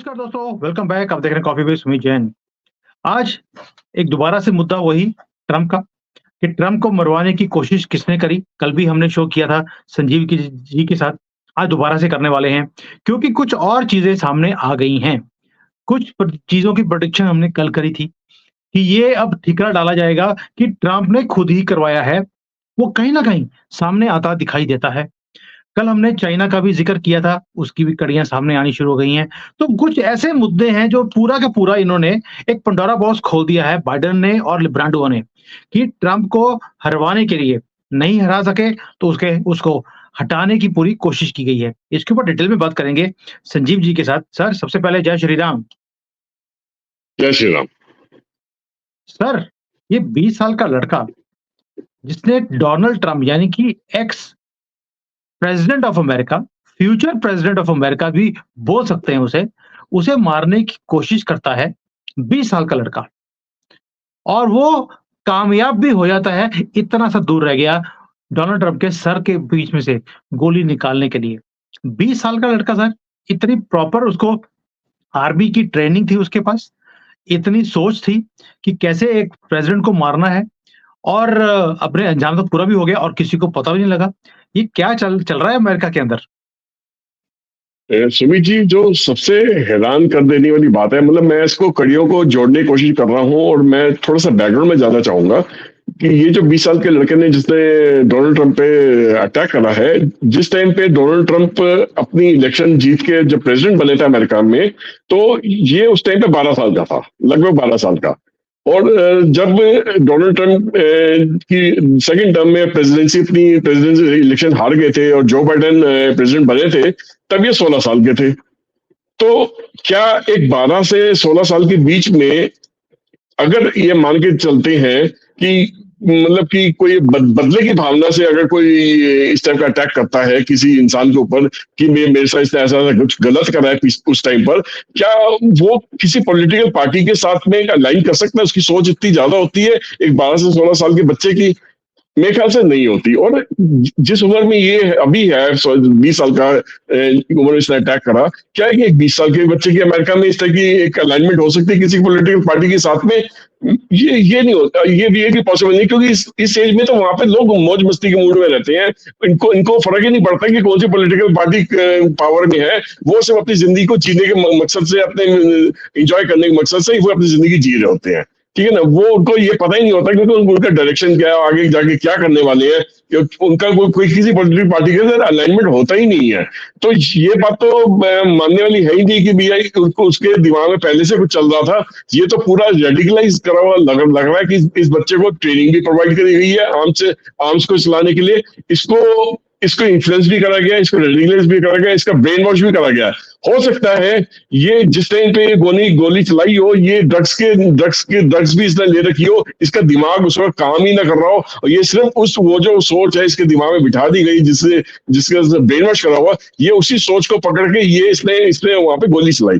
नमस्कार दोस्तों, welcome back. आप देख रहे हैं कॉफी विद सुमित जैन। आज एक दोबारा से मुद्दा वही ट्रंप का कि ट्रंप को मरवाने की कोशिश किसने करी। कल भी हमने शो किया था संजीव की जी के साथ। आज दोबारा से करने वाले हैं क्योंकि कुछ और चीजें सामने आ गई हैं। कुछ चीजों की प्रेडिक्शन हमने कल करी थी कि ये अब ठिकरा डाला जाएगा कि ट्रंप ने खुद ही करवाया है। वो कहीं ना कहीं सामने आता दिखाई देता है। कल हमने चाइना का भी ज़िक्र किया था, उसकी भी कड़ियाँ सामने आनी शुरू हो गई हैं। तो कुछ ऐसे मुद्दे हैं जो पूरा का पूरा इन्होंने एक पंडोरा बॉक्स खोल दिया है बाइडेन ने और लिब्रांडो ने कि ट्रंप को हरवाने के लिए नहीं हरा सके तो उसके उसको हटाने की पूरी कोशिश की गई है। इसके ऊपर डिटेल में बात करेंगे संजीव जी के साथ। सर, सबसे पहले जय श्री राम। जय श्री राम। सर, ये 20 साल का लड़का जिसने डोनाल्ड ट्रंप यानी कि ex president of America, future president of America भी बोल सकते हैं उसे मारने की कोशिश करता है 20 साल का लड़का। और वो कामयाब भी हो जाता है, इतना सा दूर रह गया डोनाल्ड ट्रंप के सर के बीच में से गोली निकालने के लिए। 20 साल का लड़का सर, इतनी प्रॉपर उसको आर्मी की ट्रेनिंग थी उसके पास, इतनी सोच थी कि कैसे एक प्रेसिडेंट को मारना है और अपने अंजाम तक पूरा भी हो गया और किसी को पता भी नहीं लगा। ये क्या चल चल रहा है अमेरिका के अंदर? सुमित जी, जो सबसे हैरान कर देने वाली बात है, मतलब मैं इसको कड़ियों को जोड़ने की कोशिश कर रहा हूँ और मैं थोड़ा सा बैकग्राउंड में जाना चाहूंगा कि ये जो 20 साल के लड़के ने जिसने डोनाल्ड ट्रंप पे अटैक करा है, जिस टाइम पे डोनाल्ड ट्रंप अपनी इलेक्शन जीत के जब प्रेसिडेंट बने थे अमेरिका में, तो ये उस टाइम पे 12 साल का था, लगभग 12 साल का। और जब डोनाल्ड ट्रंप की सेकंड टर्म में अपनी प्रेसिडेंसी इलेक्शन हार गए थे और जो बाइडेन प्रेसिडेंट बने थे, तब ये 16 साल के थे। तो क्या एक 12 से 16 साल के बीच में अगर ये मान के चलते हैं कि मतलब कि कोई बदले की भावना से अगर कोई इस टाइप का अटैक करता है किसी इंसान के ऊपर कि मेरे साथ इसने ऐसा कुछ गलत करा है उस टाइम पर, क्या वो किसी पॉलिटिकल पार्टी के साथ में अलाइन कर सकता है? उसकी सोच इतनी ज्यादा होती है एक 12 से 16 साल के बच्चे की? मेरे ख्याल से नहीं होती। और जिस उम्र में ये अभी है, 20 साल का उम्र में इसने अटैक करा, क्या है कि एक 20 साल के बच्चे की अमेरिका में इस तरह की एक अलाइनमेंट हो सकती है किसी पॉलिटिकल पार्टी के साथ में? ये नहीं होता, ये भी है कि पॉसिबल नहीं, क्योंकि इस एज में तो वहां पे लोग मौज मस्ती के मूड में रहते हैं। इनको इनको फर्क ही नहीं पड़ता कि कौन सी पॉलिटिकल पार्टी पावर में है। वो सिर्फ अपनी जिंदगी को जीने के मकसद से, अपने एंजॉय करने के मकसद से ही वो अपनी जिंदगी जी रहे होते हैं। ठीक है ना? वो उनको ये पता ही नहीं होता क्योंकि उनका डायरेक्शन क्या है, आगे जाके क्या करने वाले हैं, क्योंकि उनका कोई किसी पॉलिटिकल पार्टी के साथ अलाइनमेंट होता ही नहीं है। तो ये बात तो मानने वाली है ही नहीं कि भैया उनको उसके दिमाग में पहले से कुछ चल रहा था। ये तो पूरा रेडिकलाइज करा हुआ लग रहा है कि इस बच्चे को ट्रेनिंग भी प्रोवाइड करी गई है आर्म्स को चलाने के लिए। इसको इन्फ्लुएंस भी करा गया, इसको रेडिकलाइज भी करा गया, इसका ब्रेन वॉश भी करा गया। हो सकता है ये जिस टाइम पे गोली चलाई हो, ये ड्रग्स भी इसने ले रखी हो, इसका दिमाग उस वक्त काम ही ना कर रहा हो, और ये सिर्फ वो जो सोच है इसके दिमाग में बिठा दी गई जिसका ब्रेन वॉश करा हुआ, ये उसी सोच को पकड़ के ये इसने वहां पे गोली चलाई।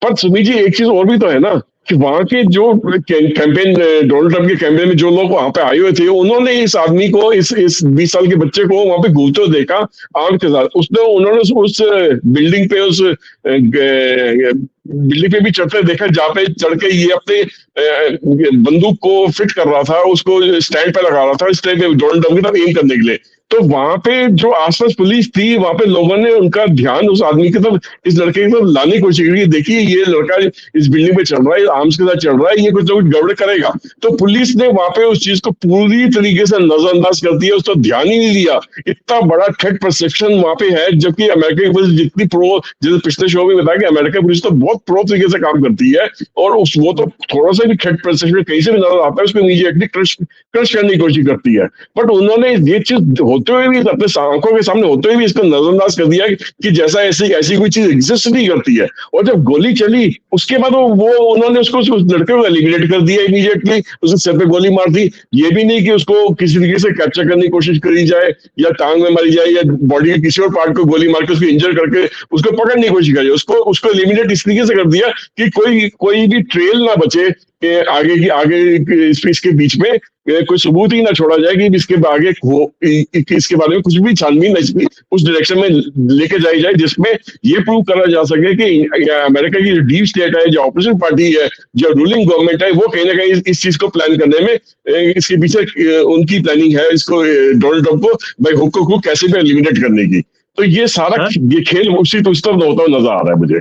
पर सुमी जी, एक चीज और भी तो है ना कि वहां के जो कैंपेन, डोनाल्ड ट्रंप के कैंपेन में जो लोग वहां पे आए हुए थे, उन्होंने इस आदमी को, इस 20 साल के बच्चे को वहां पे घूमते हुए देखा आर्म के साथ। उन्होंने उस बिल्डिंग पे, उस बिल्डिंग पे भी चढ़ते देखा जहाँ पे चढ़ के ये अपने बंदूक को फिट कर रहा था, उसको स्टैंड पे लगा रहा था इस टाइप पे डोनाल्ड ट्रंप की तरफ एम करने के लिए। तो वहां पे जो आसपास पुलिस थी, वहां पे लोगों ने उनका ध्यान उस आदमी की तरफ, इस लड़के की तरफ लाने की कोशिश की। देखिए, ये लड़का इस बिल्डिंग पे चढ़ रहा है, आर्म्स के साथ चढ़ रहा है, ये कुछ ना कुछ गड़बड़ करेगा। तो पुलिस ने वहां पे उस चीज को पूरी तरीके से नजरअंदाज कर दिया, उसको ध्यान ही नहीं दिया। इतना बड़ा थ्रेट परसेप्शन वहां पे है, जबकि अमेरिका की पुलिस जितनी जैसे पिछले शो में बताया कि अमेरिका पुलिस तो बहुत प्रो तरीके से काम करती है, और वो तो थोड़ा सा भी थ्रेट परसेप्शन कहीं से भी नजर आता है, उसको इमीडिएटली क्रश करने की कोशिश करती है। बट उन्होंने ये चीज होते हुए भी, अपने आंखों के सामने होते हुए भी इसको नजरअंदाज कर दिया कि जैसा ऐसी कोई चीज एग्जिस्ट नहीं करती है। और जब गोली चली उसके बाद वो उन्होंने उसको, उस लड़के को एलिमिनेट कर दिया इमीडिएटली, उसके सिर पे गोली मार दी। ये भी नहीं कि उसको किसी तरीके से कैप्चर करने की कोशिश करी जाए, या टांग में मारी जाए, या बॉडी के किसी और पार्ट को गोली मार के उसको इंजर करके उसको पकड़ने की कोशिश करी। उसको एलिमिनेट इस तरीके से कर दिया कि कोई भी ट्रेल ना बचे आगे इसके बीच में, कोई सबूत ही ना छोड़ा जाए कि इसके आगे इसके बारे में कुछ भी छानबीन उस डायरेक्शन में लेके जाई जाए जिसमें ये प्रूव करा जा सके कि अमेरिका की जो डीप स्टेट है, जो ऑपोजिशन पार्टी है, जो रूलिंग गवर्नमेंट है, वो कहीं ना कहीं इस चीज को प्लान करने में इसके पीछे उनकी प्लानिंग है, इसको डोनाल्ड ट्रंप को भाई हुक को कैसे भी एलिमिनेट करने की। तो ये सारा ये खेल उसी तो उस तरफ होता हुआ नजर आ रहा है मुझे।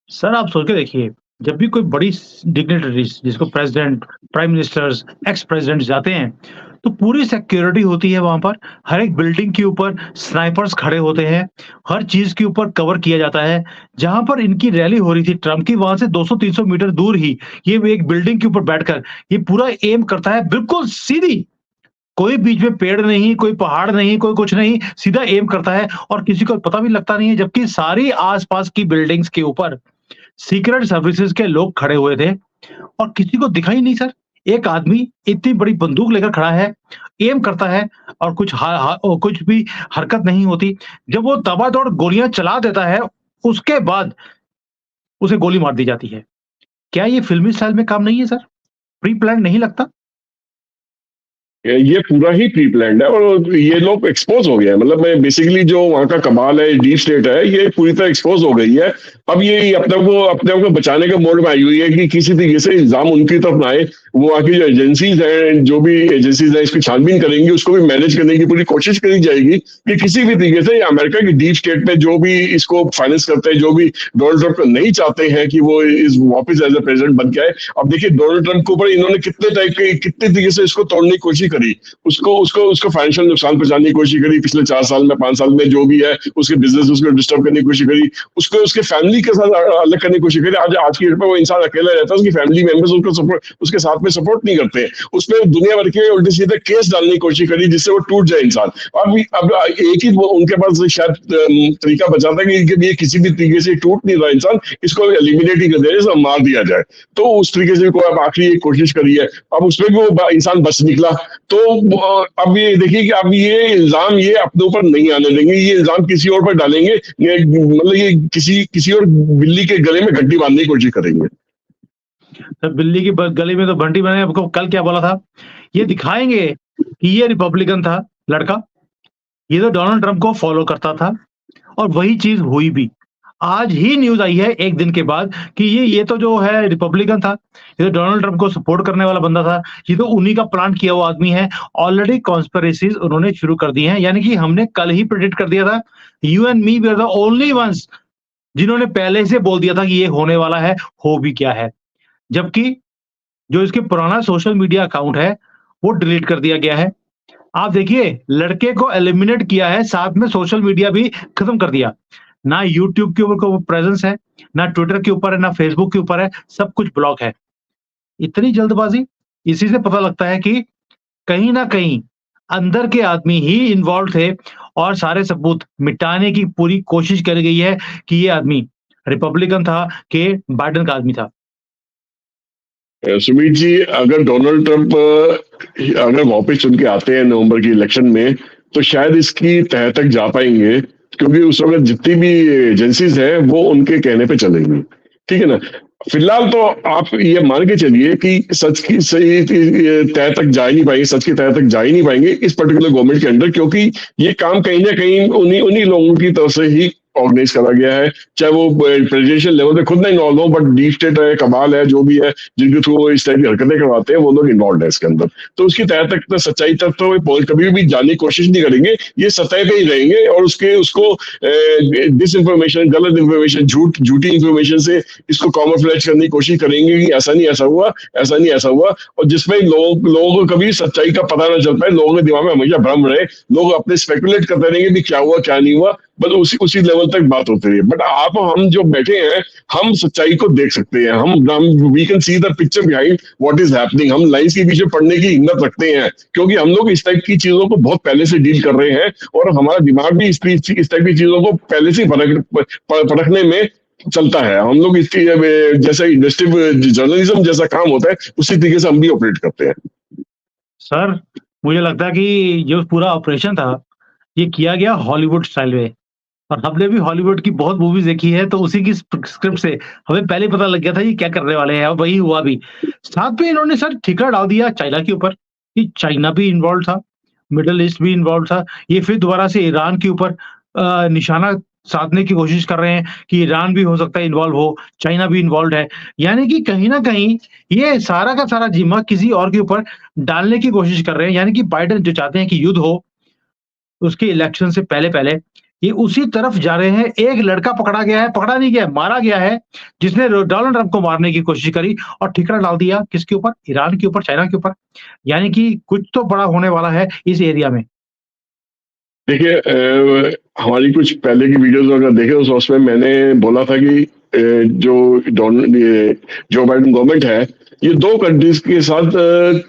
सर आप सोच के देखिए, जब भी कोई बड़ी डिग्नेटरीज जिसको president, prime ministers, ex president जाते हैं, तो पूरी सिक्योरिटी होती है वहां पर। हर एक बिल्डिंग के ऊपर स्नाइपर्स खड़े होते हैं, हर चीज के ऊपर कवर किया जाता है। जहां पर इनकी रैली हो रही थी ट्रम्प की, वहां से 200-300 मीटर दूर ही ये एक बिल्डिंग के ऊपर बैठकर ये पूरा एम करता है, बिल्कुल सीधी, कोई बीच में पेड़ नहीं, कोई पहाड़ नहीं, कोई कुछ नहीं, सीधा एम करता है और किसी को पता भी लगता नहीं है। जबकि सारी आसपास की बिल्डिंग्स के ऊपर सीक्रेट सर्विसेज के लोग खड़े हुए थे और किसी को दिखा ही नहीं सर। एक आदमी इतनी बड़ी बंदूक लेकर खड़ा है, एम करता है और कुछ भी हरकत नहीं होती। जब वो दबा-दौड़ गोलियां चला देता है, उसके बाद उसे गोली मार दी जाती है। क्या ये फिल्मी स्टाइल में काम नहीं है सर? प्री प्लान नहीं लगता? ये पूरा ही प्री प्लान्ड है और ये लोग एक्सपोज हो गए हैं। मतलब मैं बेसिकली जो वहाँ का कमाल है, डीप स्टेट है, ये पूरी तरह एक्सपोज हो गई है। अब ये अपने आप को बचाने के मोड में आई हुई है कि किसी तरीके से इल्जाम उनकी तरफ ना आए। वो वहाँ की जो एजेंसीज हैं, जो भी एजेंसीज हैं, इसकी छानबीन करेंगी, उसको भी मैनेज करने की पूरी कोशिश करी जाएगी कि किसी भी तरीके से अमेरिका की डीप स्टेट में जो भी इसको फाइनेंस करते हैं, जो भी डोनाल्ड ट्रंप को नहीं चाहते हैं कि वो इस वापस एज ए प्रेसिडेंट बन के आए। अब देखिए डोनाल्ड ट्रंप के ऊपर इन्होंने कितने तरीके से इसको तोड़ने की कोशिश करी, उसको उसको उसको फाइनेंशियल नुकसान पहुंचाने की कोशिश करी पिछले 4 साल में, 5 साल में, जो भी है उसके बिजनेस उसको डिस्टर्ब करने की कोशिश करी, उसको उसके फैमिली के साथ अलग करने की कोशिश करी। आज की डेट में वो इंसान अकेला रहता है, उसकी फैमिली मेंबर्स उसको सपोर्ट, उसके साथ में सपोर्ट नहीं करते। उसमें दुनिया भर के उल्टे सीधे केस डालने की कोशिश करी जिससे वो टूट जाए इंसान। अब एक ही उनके पास शायद तरीका बचा था कि ये किसी भी तरीके से टूट नहीं रहा इंसान, इसको एलिमिनेट ही कर दिया जाए, मार दिया जाए। तो उस तरीके से अब आखिरी कोशिश करी है, अब उसमें भी वो इंसान बच निकला। तो अब ये देखिए कि अब ये इल्जाम ये अपने ऊपर नहीं आने देंगे, ये इल्जाम किसी और पर डालेंगे। मतलब ये किसी और बिल्ली के गले में घंटी बांधने की कोशिश करेंगे। तो बिल्ली की गली में तो घंटी बनाए। आपको कल क्या बोला था? ये दिखाएंगे कि ये रिपब्लिकन था लड़का, ये तो डोनाल्ड ट्रंप को फॉलो करता था और वही चीज हुई भी। आज ही न्यूज आई है एक दिन के बाद कि ये तो जो है रिपब्लिकन था, ये तो डोनाल्ड ट्रंप को सपोर्ट करने वाला बंदा था, ये तो उन्हीं का प्लान किया हुआ आदमी है। ऑलरेडी कॉन्स्पिरेसीज उन्होंने शुरू कर दी हैं, यानी कि हमने कल ही प्रेडिक्ट कर दिया था। You and me we are the only ones जिन्होंने पहले से बोल दिया था कि ये होने वाला है, हो भी क्या है। जबकि जो इसके पुराना सोशल मीडिया अकाउंट है वो डिलीट कर दिया गया है। आप देखिए लड़के को एलिमिनेट किया है, साथ में सोशल मीडिया भी खत्म कर दिया। ना यूट्यूब के ऊपर कोई प्रेजेंस है, ना ट्विटर के ऊपर है, ना फेसबुक के ऊपर है, सब कुछ ब्लॉक है। इतनी जल्दबाजी, इसी से पता लगता है कि कहीं ना कहीं अंदर के आदमी ही इन्वॉल्व थे और सारे सबूत मिटाने की पूरी कोशिश करी गई है कि ये आदमी रिपब्लिकन था कि बाइडेन का आदमी था। सुमित जी, अगर डोनाल्ड ट्रंप अगर वापस चुन के आते हैं नवंबर की इलेक्शन में, तो शायद इसकी तह तक जा पाएंगे, क्योंकि उस वक्त जितनी भी एजेंसीज हैं वो उनके कहने पे चलेंगी। ठीक है ना। फिलहाल तो आप ये मान के चलिए कि सच की सही तह तक जा ही नहीं पाएंगे, सच की तह तक जा ही नहीं पाएंगे इस पर्टिकुलर गवर्नमेंट के अंदर, क्योंकि ये काम कहीं ना कहीं उन्हीं उन्हीं लोगों की तरफ से ही ऑर्गेनाइज करा गया है। चाहे वो प्रेसिडेंशियल लेवल पे खुद नहीं इन्वॉल्व हो, बट डीप स्टेट है, कमाल है, जो भी है, जिनके थ्रू वो इस टाइप की हरकतें करवाते हैं, वो लोग इन्वॉल्व है इसके अंदर। तो उसकी तह तक तो सच्चाई तक तो कभी भी जाने की कोशिश नहीं करेंगे, ये सतह पे ही रहेंगे और उसको डिस इन्फॉर्मेशन, गलत इन्फॉर्मेशन, झूठी इन्फॉर्मेशन से इसको कॉमोफ्लेज करने की कोशिश करेंगे कि ऐसा नहीं ऐसा हुआ, ऐसा नहीं ऐसा हुआ, और जिसमें लोगों को कभी सच्चाई का पता ना चल पाए, लोगों के दिमाग में हमेशा भ्रम रहे, लोग अपने स्पेकुलेट करते रहेंगे कि क्या हुआ क्या नहीं हुआ, बस उसी लेवल तक बात होती है। बट हम जो बैठे हैं, हम सच्चाई को देख सकते हैं, हम we can see the picture behind what is happening. हम लाइंस के पीछे पढ़ने की हिम्मत रखते हैं, क्योंकि हम लोग इस टाइप की चीजों को बहुत पहले से डील कर रहे हैं और हमारा दिमाग भी इस टाइप की चीजों को पहले से परखने में चलता है। हम लोग इसकी जैसा इन्वेस्टिव जर्नलिज्म जैसा काम होता है, उसी तरीके से हम भी ऑपरेट करते हैं। सर मुझे लगता है कि जो पूरा ऑपरेशन था ये किया गया हॉलीवुड स्टाइल में, और हमने भी हॉलीवुड की बहुत मूवीज देखी है, तो उसी की स्क्रिप्ट से हमें पहले पता लग गया था ये क्या करने वाले हैं, और वही हुआ भी। साथ में इन्होंने सर ठिकरा डाल दिया चाइना के ऊपर। कि चाइना भी इन्वॉल्व था, मिडल ईस्ट भी इन्वॉल्व था। ये फिर दोबारा से ईरान के ऊपर निशाना साधने की कोशिश कर रहे हैं कि ईरान भी हो सकता है इन्वॉल्व हो, चाइना भी इन्वॉल्व्ड है। यानी कि कहीं न कहीं ये सारा का सारा ज़िम्मा किसी और के ऊपर डालने की कोशिश कर रहे हैं। यानी कि बाइडेन जो चाहते हैं कि युद्ध हो, उसके इलेक्शन से पहले-पहले ये उसी तरफ जा रहे हैं। एक लड़का पकड़ा गया है, पकड़ा नहीं गया है, मारा गया है, जिसने डोनाल्ड ट्रंप को मारने की कोशिश करी और ठिकरा डाल दिया किसके ऊपर? ईरान के ऊपर, चाइना के ऊपर। यानी कि कुछ तो बड़ा होने वाला है इस एरिया में। देखिए हमारी कुछ पहले की वीडियोस अगर देखें तो उसमें मैंने बोला था कि जो ये जो बाइडेन गवर्नमेंट है ये दो कंट्रीज के साथ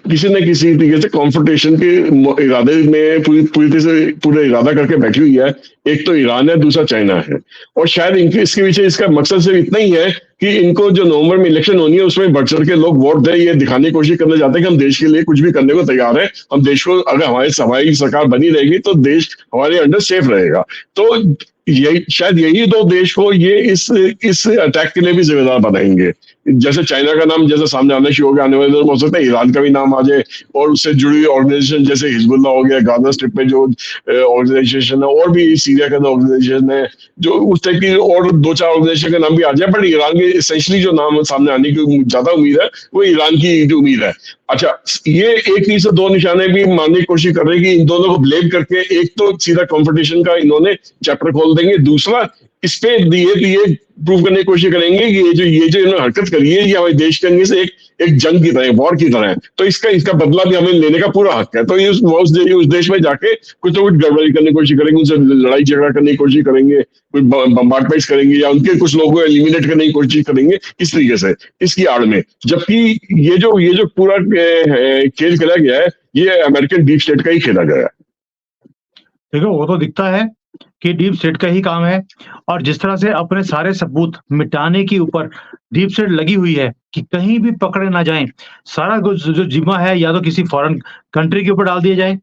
किसी न किसी तरीके से कॉन्फ्रंटेशन के इरादे में पूरी पूरी तरह से पूरा इरादा करके बैठी हुई है। एक तो ईरान है, दूसरा चाइना है। और शायद इनके इसके पीछे इसका मकसद सिर्फ इतना ही है कि इनको जो नवंबर में इलेक्शन होनी है उसमें बढ़ चढ़ के लोग वोट दें, ये दिखाने की कोशिश करना चाहते हैं कि हम देश के लिए कुछ भी करने को तैयार है। हम देश को, अगर हमारी सरकार बनी रहेगी तो देश हमारे अंडर सेफ रहेगा। तो यही शायद यही दो देश को ये इस अटैक के लिए भी जिम्मेदार बनाएंगे। जैसे चाइना का नाम जैसे सामने आना शुरू हो गया, आने वाले दिनों में हो सकता है ईरान का भी नाम आ जाए, और उससे जुड़ी हुई ऑर्गेनाइजेशन जैसे हिजबुल्लाह हो गया, गाजा स्ट्रिप में जो ऑर्गेनाइजेशन है, और भी सीरिया का ऑर्गेनाइजेशन है, जो उस टाइप की और दो चार ऑर्गेनाइजेशन का नाम भी आ जाए। बट ईरान के एसेंशियली जो नाम सामने आने की ज्यादा उम्मीद है वो ईरान की उम्मीद है। अच्छा, ये एक ही से दो निशाने भी मारने की कोशिश कर रहे हैं कि इन दोनों को ब्लेम करके एक तो सीधा कंपटीशन का इन्होंने चैप्टर खोल देंगे, दूसरा इस पे ये प्रूव करने की कोशिश करेंगे कि ये जो इन्होंने हरकत करी है ये हमारे देश के अंदर से एक जंग की तरह, वॉर की तरह है। तो इसका बदला भी हमें लेने का पूरा हक है। तो ये उस देश में जाके कुछ ना कुछ गड़बड़ी करने की कोशिश करेंगे, उनसे लड़ाई झगड़ा करने की कोशिश करेंगे, कुछ बम्बार्टमेंट्स करेंगे, या उनके कुछ लोगों को एलिमिनेट करने की कोशिश करेंगे इस तरीके से, इसकी आड़ में। जबकि ये जो पूरा खेल खेला गया है ये अमेरिकन डीप स्टेट का ही खेला गया है। देखो, वो तो दिखता है कि डीप स्टेट का ही काम है और जिस तरह से अपने सारे सबूत मिटाने के ऊपर डीप स्टेट लगी हुई है कि कहीं भी पकड़े ना जाएँ। सारा कुछ जो जिम्मा है या तो किसी फॉरेन कंट्री के ऊपर डाल दिया जाए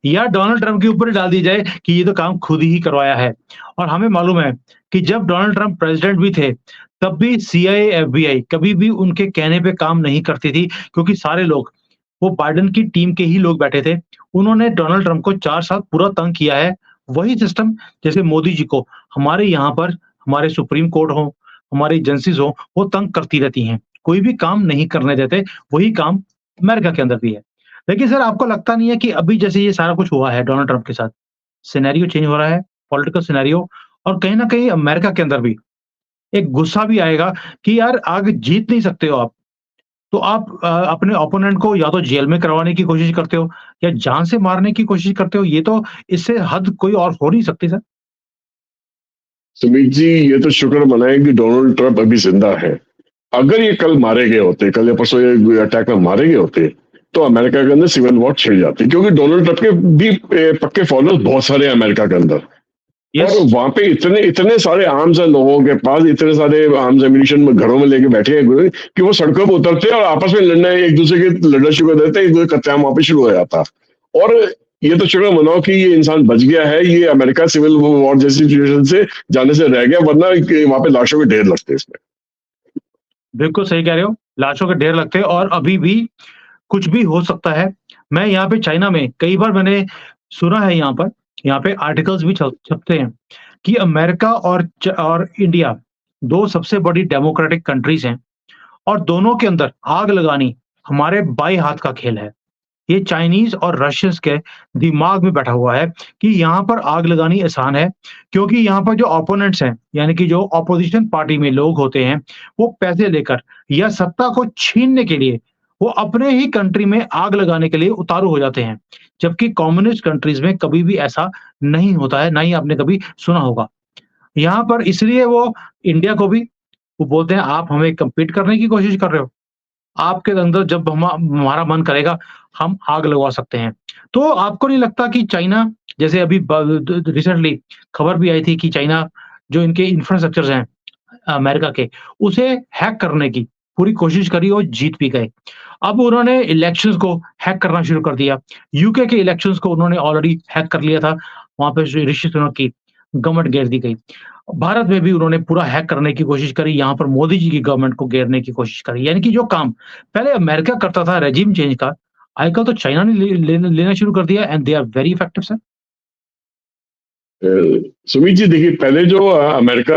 या डोनाल्ड ट्रंप के ऊपर डाल दी जाए कि ये तो काम खुद ही करवाया है। और हमें मालूम है कि जब डोनाल्ड ट्रंप प्रेज़िडेंट भी थे, तब भी सीआईए, एफबीआई कभी भी उनके कहने पे काम नहीं करती थी क्योंकि सारे लोग वो बाइडेन की टीम के ही लोग बैठे थे। उन्होंने डोनाल्ड ट्रंप को 4 साल पूरा तंग किया है। वही सिस्टम जैसे मोदी जी को हमारे यहाँ पर हमारे सुप्रीम कोर्ट हो, हमारी एजेंसीज़ हो, वो तंग करती रहती हैं। कोई भी काम नहीं करने देते, वही काम अमेरिका के अंदर भी है। लेकिन सर आपको लगता नहीं है कि अभी जैसे ये सारा कुछ हुआ है डोनाल्ड ट्रंप के साथ, सिनेरियो चेंज हो रहा है, पॉलिटिकल सिनेरियो और कहीं न कहीं अमेरिका के अंदर भी एक गुस्सा भी आएगा कि यार आगे जीत नहीं सकते हो आप। तो आप अपने ओपोनेंट को या तो जेल में करवाने की कोशिश करते हो या जान से मारने की कोशिश करते हो। ये तो इससे हद कोई और हो नहीं सकती सर। सुमित जी, ये तो शुक्र मनाएं कि डोनाल्ड ट्रंप अभी जिंदा है। अगर ये कल मारे गए होते, कल या परसों ये अटैक में मारे गए होते, तो अमेरिका के अंदर सिविल वॉर छिड़ जाती, क्योंकि डोनाल्ड ट्रंप के भी पक्के फॉलोअर्स बहुत सारे हैं अमेरिका के अंदर। और यस, वहां पे इतने इतने सारे आर्म्स हैं लोगों के पास, इतने सारे आर्म्स एम्यूनिशन में घरों में लेके बैठे हैं कि वो सड़कों पर उतरते हैं और आपस में लड़ना, एक दूसरे के लड़ना शुरू कर देते हैं, एक दूसरे का कत्लेआम वहां पे शुरू हो जाता। और ये तो शुक्र मनाओ कि ये इंसान बच गया है, ये अमेरिका सिविल वॉर जैसी सिचुएशन से जाने से रह गया, वरना वहां पे लाशों के ढेर लगते इसमें। बिल्कुल सही कह रहे हो। लाशों के ढेर लगते हैं और अभी भी कुछ भी हो सकता है। मैं यहाँ पे चाइना में कई बार मैंने सुना है यहाँ पे आर्टिकल्स भी छपते हैं कि अमेरिका और इंडिया 2 सबसे बड़ी डेमोक्रेटिक कंट्रीज़ हैं और दोनों के अंदर आग लगानी हमारे बाएँ हाथ का खेल है। ये चाइनीज़ और रशियंस के दिमाग में बैठा हुआ है कि यहाँ पर आग लगानी आसान है, क्योंकि यहाँ पर जो ओपोनेंट्स हैं, यानी कि जो अपोज़िशन पार्टी में लोग होते हैं, वो पैसे लेकर या सत्ता को छीनने के लिए, वो अपने ही कंट्री में आग लगाने के लिए उतारू हो जाते हैं। जबकि कम्युनिस्ट कंट्रीज़ में कभी भी ऐसा नहीं होता है, ना ही आपने कभी सुना होगा। यहाँ पर इसलिए वो इंडिया को भी वो बोलते हैं, आप हमें कम्पीट करने की कोशिश कर रहे हो। आपके अंदर जब हमारा मन करेगा, हम आग लगवा सकते हैं। तो आपको नहीं लगता कि चाइना जैसे अभी रिसेंटली खबर भी आई थी कि चाइना जो इनके इंफ्रास्ट्रक्चर्स हैं अमेरिका के, उसे हैक करने की पूरी कोशिश करी और जीत भी गए। अब उन्होंने इलेक्शंस को हैक करना शुरू कर दिया। यूके के इलेक्शंस को उन्होंने ऑलरेडी हैक कर लिया था। वहाँ पे ऋषि सुनक की गवर्नमेंट गिर दी गई। भारत में भी उन्होंने पूरा हैक करने की कोशिश करी, यहाँ पर मोदी जी की गवर्नमेंट को घेरने की कोशिश करी। यानी कि जो काम पहले अमेरिका करता था रेजिम चेंज का, आजकल तो चाइना ने लेना शुरू कर दिया and they are very effective sir. Uh, Sumit ji देखिए, पहले जो अमेरिका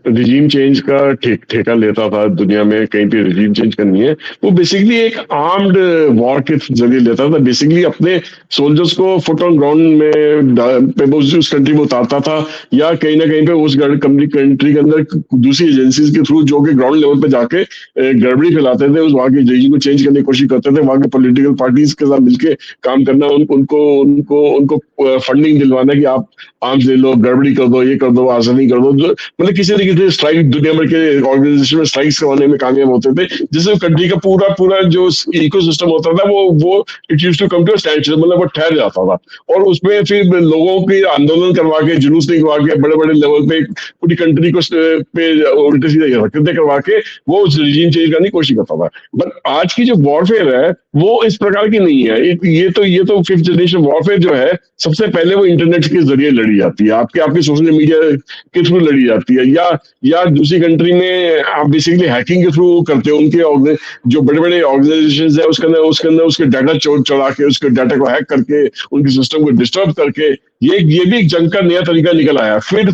रिजीम चेंज का ठेका लेता था दुनिया में, कहीं पे रिजीम चेंज करनी है, वो बेसिकली एक आर्म्ड वॉर के जरिए लेता था। बेसिकली अपने सोल्जर्स को फुट ऑन ग्राउंड पे उस कंट्री में उतारता था, या कहीं ना कहीं पे उस कंट्री के अंदर दूसरी एजेंसीज के थ्रू जो कि ग्राउंड लेवल पे जाके गड़बड़ी फैलाते थे, उस वहाँ के रिजीम को चेंज करने की कोशिश करते थे। वहाँ के पॉलिटिकल पार्टीज के साथ मिलकर काम करना, उनको उनको उनको फंडिंग दिलवाना कि आप आर्म्स ले लो, गड़बड़ी कर दो, ये कर दो, आसानी कर दो, मतलब किसी न किसी स्ट्राइक दुनिया भर के ऑर्गेनाइजेशन में स्ट्राइक्स करवाने में कामयाब होते थे, जिससे कंट्री का पूरा पूरा जो इकोसिस्टम होता था वो it used to come to stand, मतलब वो ठहर जाता था। और उसमें फिर लोगों की आंदोलन करवा के, जुलूस निकलवा के, बड़े बड़े लेवल पे पूरी कंट्री को पे उल्टे सीधे हरकतें करवा के वो उस रिजीम चेंज करने की कोशिश करता था। बट आज की जो वॉरफेयर है वो इस प्रकार की नहीं है। ये तो फिफ्थ जनरेशन वॉरफेयर जो है, सबसे पहले वो इंटरनेट के जरिए लड़ी जाती है, आपके सोशल मीडिया के थ्रू लड़ी जाती है, या दूसरी कंट्री में आप बेसिकली हैकिंग के थ्रू करते हो। उनके जो बड़े बड़े ऑर्गेनाइजेशन है उसके अंदर उसके डाटा चढ़ा के, उसके डाटा को हैक करके, उनके सिस्टम को डिस्टर्ब करके, ये भी एक जंग का नया तरीका निकल आया। फिर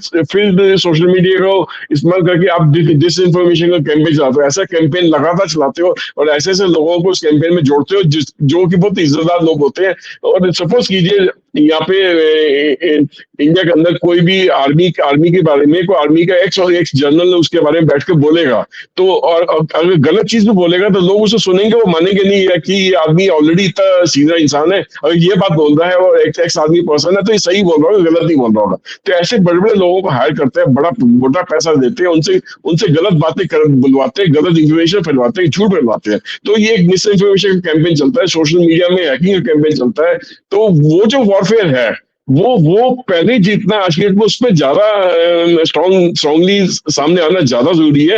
सोशल मीडिया को इस्तेमाल करके आप डिस इन्फॉर्मेशन का कैंपेन चलाते हो, ऐसा कैंपेन लगातार चलाते हो, और ऐसे ऐसे लोगों को उस कैंपेन में जोड़ते हो जो कि बहुत इज्जतदार लोग होते हैं। और सपोज कीजिए यहाँ पे इंडिया के अंदर कोई भी आर्मी के बारे में, कोई आर्मी का एक्स जनरल उसके बारे में बैठ के बोलेगा, तो और अगर गलत चीज भी बोलेगा तो लोग उसे सुनेंगे, वो मानेंगे नहीं है कि ये आदमी ऑलरेडी इतना सीधा इंसान है, अगर ये बात बोल रहा है और एक्स आदमी पर्सन है तो ये सही बोल रहा होगा, गलत नहीं बोल रहा होगा। तो ऐसे बड़े बड़े लोगों को हायर करते हैं, बड़ा मोटा पैसा देते हैं, उनसे उनसे गलत बातें बुलवाते हैं, गलत इन्फॉर्मेशन फैलवाते हैं, झूठ फैलवाते हैं। तो ये एक मिस इन्फॉर्मेशन का कैंपेन चलता है, सोशल मीडिया में हैकिंग का कैंपेन चलता है। तो वो जो वॉरफेयर है वो पहले जीतना आज के डेट में उसमें ज्यादा स्ट्रांगली सामने आना ज्यादा जरूरी है,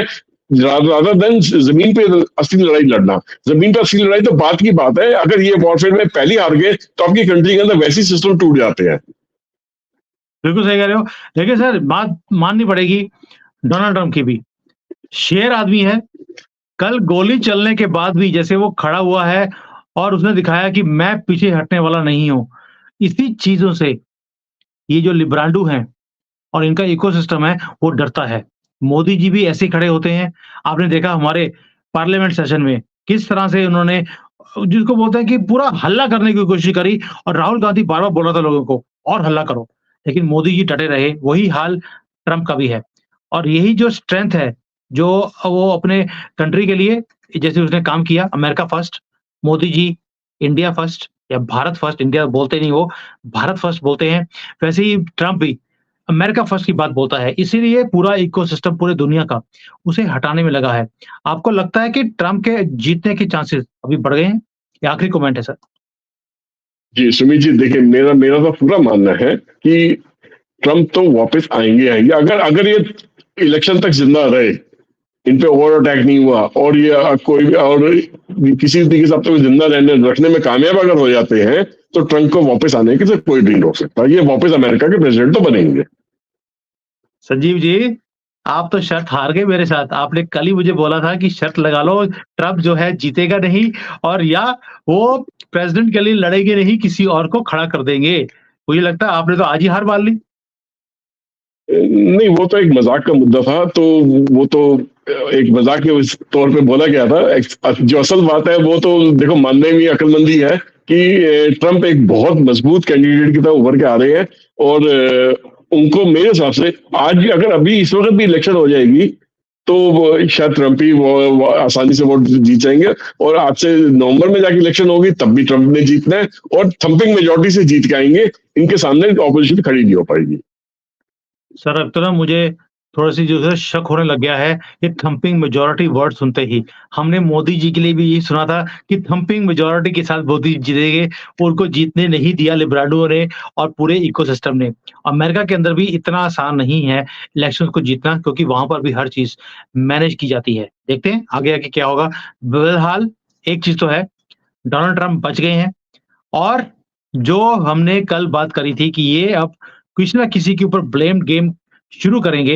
रादर देन जमीन पे असली लड़ाई लड़ना। जमीन पे असली लड़ाई तो बात की बात है, अगर ये वॉरफेयर में पहले हार गए तो आपकी कंट्री के अंदर वैसी सिस्टम टूट जाते हैं। बिल्कुल सही कह रहे हो। देखिए सर, बात माननी पड़ेगी डोनाल्ड ट्रंप की भी, शेर आदमी है। कल गोली चलने के बाद भी जैसे वो खड़ा हुआ है और उसने दिखाया कि मैं पीछे हटने वाला नहीं हूं। इसी चीजों से ये जो लिब्रांडू हैं और इनका इकोसिस्टम है वो डरता है। मोदी जी भी ऐसे ही खड़े होते हैं। आपने देखा हमारे पार्लियामेंट सेशन में किस तरह से उन्होंने जिसको बोलते हैं कि पूरा हल्ला करने की कोशिश करी, और राहुल गांधी बार-बार बोल रहा था लोगों को और हल्ला करो। लेकिन मोदी जी डटे रहे। वही हाल ट्रंप का भी है। और यही जो स्ट्रेंथ है, जो वो अपने कंट्री के लिए जैसे उसने काम किया, America first, Modi ji India first या भारत फर्स्ट, इंडिया बोलते नहीं वो, भारत फर्स्ट बोलते हैं। वैसे ही ट्रंप भी अमेरिका फर्स्ट की बात बोलता है। इसीलिए पूरा इकोसिस्टम पूरे दुनिया का उसे हटाने में लगा है। आपको लगता है कि ट्रंप के जीतने के चांसेस अभी बढ़ गए हैं? ये आखिरी कमेंट है सर। जी सुमित जी देखिए, मेरा मेरा तो पूरा मानना है कि ट्रंप तो वापस आएंगे। अगर अगर ये इलेक्शन तक जिंदा रहे, इन पे ओवर अटैक नहीं हुआ, और ये कोई भी और किसी तरीके से अब तक जिंदा रखने में कामयाब अगर हो जाते हैं, तो ट्रंप को वापस आने की सिर्फ कोई नहीं रोक सकता। ये वापस अमेरिका के प्रेसिडेंट तो बनेंगे। संजीव जी, आप तो शर्त हार गए मेरे साथ। आपने कल ही मुझे बोला था कि शर्त लगा लो, ट्रंप जो है जीतेगा नहीं, और या वो प्रेसिडेंट के लिए लड़ेंगे नहीं, किसी और को खड़ा कर देंगे। मुझे लगता है आपने तो आज ही हार मान ली। नहीं, वो तो एक मजाक का मुद्दा था, तो वो तो एक मजाक के उस तौर पे बोला गया था। जो असल बात है वो तो देखो, मानने में अक्लमंदी है कि ट्रंप एक बहुत मजबूत कैंडिडेट की तरह उभर के आ रहे हैं, और उनको मेरे हिसाब से आज भी, अगर अभी इस वक्त भी इलेक्शन हो जाएगी, तो शायद ट्रंप ही वो आसानी से वोट जीत जाएंगे। और आज से नवंबर में जाके इलेक्शन होगी, तब भी ट्रंप ने जीतना है, और थंपिंग मेजोरिटी से जीत के आएंगे। इनके सामने ऑपोजिशन खड़ी नहीं हो पाएगी। सर, अब तो ना मुझे थोड़ी-सी जो है शक होने लग गया है, ये थंपिंग मेजॉरिटी वर्ड सुनते ही। हमने मोदी जी के लिए भी यही सुना था कि थंपिंग मेजॉरिटी के साथ मोदी जीतेंगे, उनको जीतने नहीं दिया लिबराडुओं ने और पूरे इकोसिस्टम ने। अमेरिका के अंदर भी इतना आसान नहीं है इलेक्शंस को जीतना, क्योंकि वहाँ पर भी हर चीज़ मैनेज की जाती है। देखते हैं आगे क्या होगा। बहरहाल एक चीज़ तो है, डोनाल्ड ट्रंप बच गए हैं, और जो हमने कल बात करी थी कि ये अब किसी ना किसी के ऊपर ब्लेम गेम शुरू करेंगे।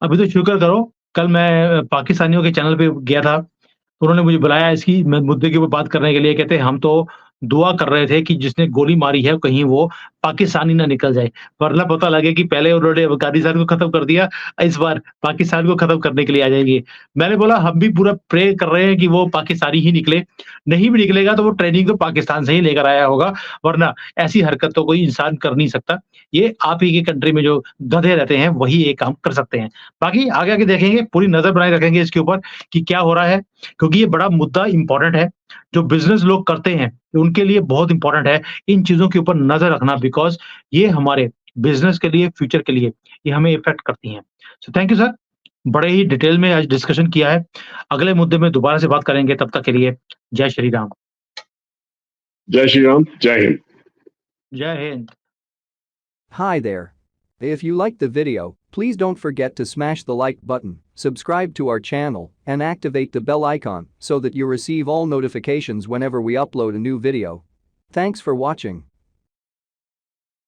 अभी तो शुक्र करो, कल मैं पाकिस्तानियों के चैनल पे गया था, तो उन्होंने मुझे बुलाया इसी मुद्दे के ऊपर बात करने के लिए। कहते हम तो दुआ कर रहे थे कि जिसने गोली मारी है कहीं वो पाकिस्तानी ना निकल जाए। वरना पता लगे कि पहले उन्होंने अफ़गानिस्तान को खत्म कर दिया, इस बार पाकिस्तान को खत्म करने के लिए आ जाएँगे। मैंने बोला हम भी पूरा प्रे कर रहे हैं कि वो पाकिस्तानी ही निकले, नहीं भी निकलेगा तो वो ट्रेनिंग तो पाकिस्तान से ही लेकर आया होगा, वरना ऐसी हरकत तो कोई इंसान कर नहीं सकता। ये आप ही की कंट्री में जो गधे रहते हैं, वही ये काम कर सकते हैं। बाकी आगे-आगे देखेंगे, पूरी नज़र बनाए रखेंगे इसके ऊपर कि क्या हो रहा है, क्योंकि ये बड़ा मुद्दा इम्पोर्टेंट है। जो बिज़नेस लोग करते हैं, उनके लिए बहुत इम्पोर्टेंट है इन चीज़ों के ऊपर नज़र रखना बिकॉज़ ये हमारे बिज़नेस के लिए, फ्यूचर के लिए, ये हमें इफ़ेक्ट करती हैं। सो थैंक यू सर, बड़े ही डिटेल में आज डिस्कशन किया है। अगले मुद्दे में दोबारा से बात करेंगे, तब तक के लिए जय श्री राम। जय श्री राम, जय हिंद। जय Hind. Hi there. If you liked the video, please don't forget to smash the like button, subscribe to our channel, and activate the bell icon so that you receive all notifications whenever we upload a new video. Thanks for watching.